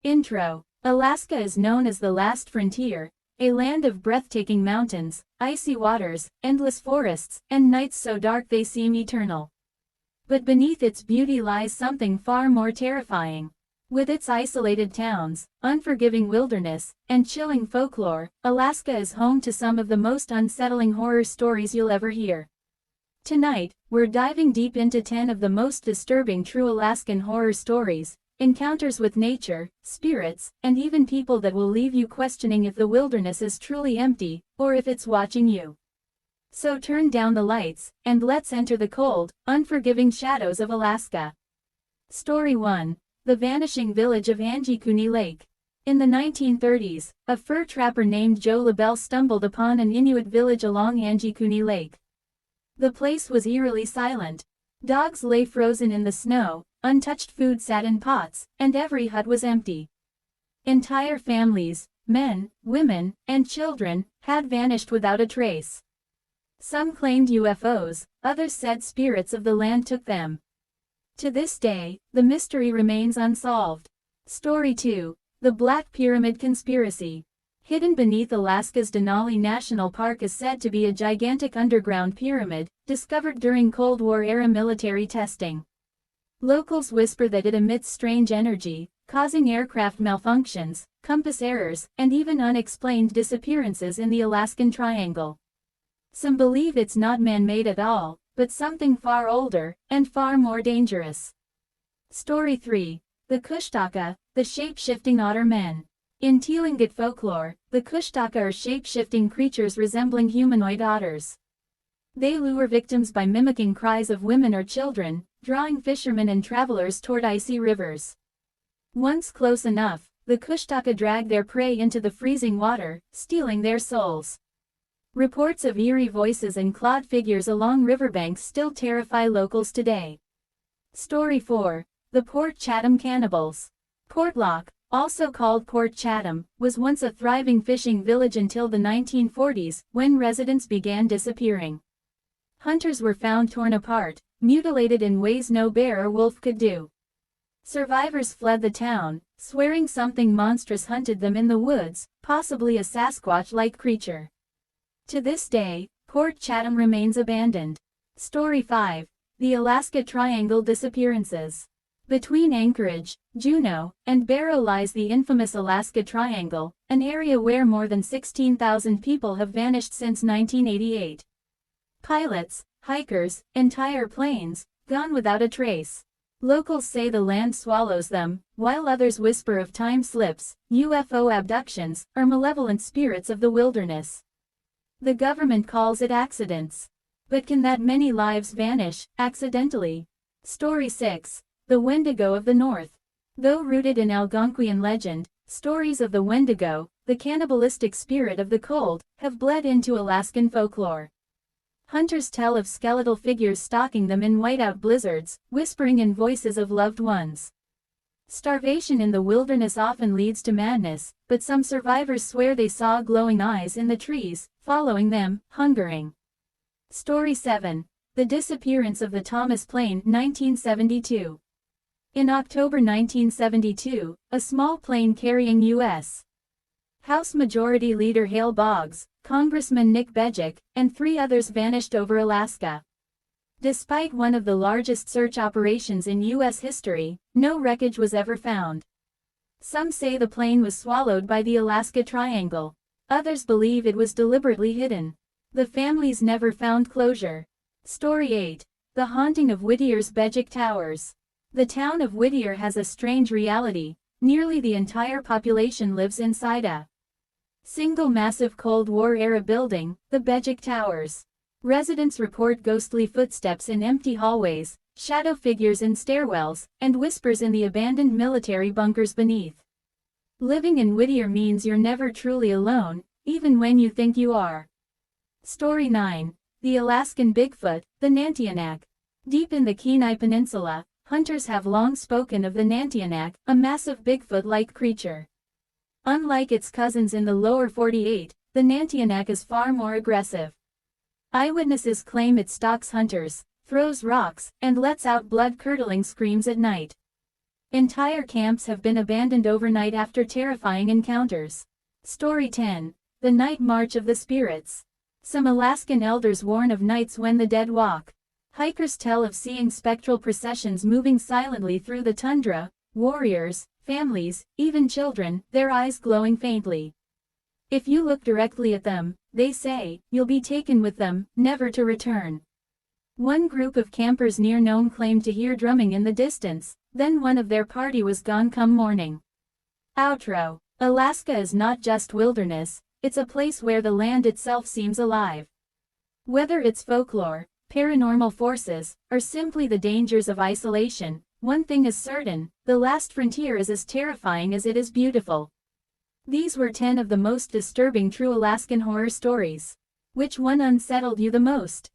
Intro. Alaska is known as the last frontier, a land of breathtaking mountains, icy waters, endless forests, and nights so dark they seem eternal. But beneath its beauty lies something far more terrifying. With its isolated towns, unforgiving wilderness, and chilling folklore, Alaska is home to some of the most unsettling horror stories you'll ever hear. Tonight, we're diving deep into 10 of the most disturbing true Alaskan horror stories, encounters with nature, spirits, and even people that will leave you questioning if the wilderness is truly empty, or if it's watching you. So turn down the lights, and let's enter the cold, unforgiving shadows of Alaska. Story 1. The Vanishing Village of Anjikuni Lake. In the 1930s, a fur trapper named Joe LaBelle stumbled upon an Inuit village along Anjikuni Lake. The place was eerily silent. Dogs lay frozen in the snow, untouched food sat in pots, and every hut was empty. Entire families, men, women, and children, had vanished without a trace. Some claimed UFOs, others said spirits of the land took them. To this day, the mystery remains unsolved. Story 2. The Black Pyramid Conspiracy. Hidden beneath Alaska's Denali National Park is said to be a gigantic underground pyramid, discovered during Cold War-era military testing. Locals whisper that it emits strange energy, causing aircraft malfunctions, compass errors, and even unexplained disappearances in the Alaskan Triangle. Some believe it's not man-made at all, but something far older, and far more dangerous. Story 3. The Kushtaka, the shape-shifting otter men. In Tlingit folklore, the Kushtaka are shape-shifting creatures resembling humanoid otters. They lure victims by mimicking cries of women or children, drawing fishermen and travelers toward icy rivers. Once close enough, the Kushtaka drag their prey into the freezing water, stealing their souls. Reports of eerie voices and clawed figures along riverbanks still terrify locals today. Story 4. The Port Chatham Cannibals. Portlock, also called Port Chatham, was once a thriving fishing village until the 1940s, when residents began disappearing. Hunters were found torn apart, mutilated in ways no bear or wolf could do. Survivors fled the town, swearing something monstrous hunted them in the woods, possibly a Sasquatch-like creature. To this day, Port Chatham remains abandoned. Story 5. The Alaska Triangle Disappearances. Between Anchorage, Juneau, and Barrow lies the infamous Alaska Triangle, an area where more than 16,000 people have vanished since 1988. Pilots, hikers, entire planes, gone without a trace. Locals say the land swallows them, while others whisper of time slips, UFO abductions, or malevolent spirits of the wilderness. The government calls it accidents. But can that many lives vanish, accidentally? Story 6. The Wendigo of the North. Though rooted in Algonquian legend, stories of the Wendigo, the cannibalistic spirit of the cold, have bled into Alaskan folklore. Hunters tell of skeletal figures stalking them in whiteout blizzards, whispering in voices of loved ones. Starvation in the wilderness often leads to madness, but some survivors swear they saw glowing eyes in the trees, following them, hungering. Story 7. The Disappearance of the Thomas Plane, 1972. In October 1972, a small plane carrying U.S. House Majority Leader Hale Boggs, Congressman Nick Bejic, and 3 others vanished over Alaska. Despite one of the largest search operations in U.S. history, no wreckage was ever found. Some say the plane was swallowed by the Alaska Triangle. Others believe it was deliberately hidden. The families never found closure. Story 8. The Haunting of Whittier's Bejic Towers. The town of Whittier has a strange reality. Nearly the entire population lives inside a single massive Cold War-era building, the Bejic Towers. Residents report ghostly footsteps in empty hallways, shadow figures in stairwells, and whispers in the abandoned military bunkers beneath. Living in Whittier means you're never truly alone, even when you think you are. Story 9. The Alaskan Bigfoot, the Nantianak. Deep in the Kenai Peninsula, hunters have long spoken of the Nantianak, a massive Bigfoot-like creature. Unlike its cousins in the lower 48, the Nantianak is far more aggressive. Eyewitnesses claim it stalks hunters, throws rocks, and lets out blood-curdling screams at night. Entire camps have been abandoned overnight after terrifying encounters. Story 10. The Night March of the Spirits. Some Alaskan elders warn of nights when the dead walk. Hikers tell of seeing spectral processions moving silently through the tundra, warriors, families, even children, their eyes glowing faintly. If you look directly at them, they say, you'll be taken with them, never to return. One group of campers near Nome claimed to hear drumming in the distance, then one of their party was gone come morning. Outro. Alaska is not just wilderness, it's a place where the land itself seems alive. Whether it's folklore, paranormal forces, or simply the dangers of isolation, one thing is certain, the last frontier is as terrifying as it is beautiful. These were 10 of the most disturbing true Alaskan horror stories. Which one unsettled you the most?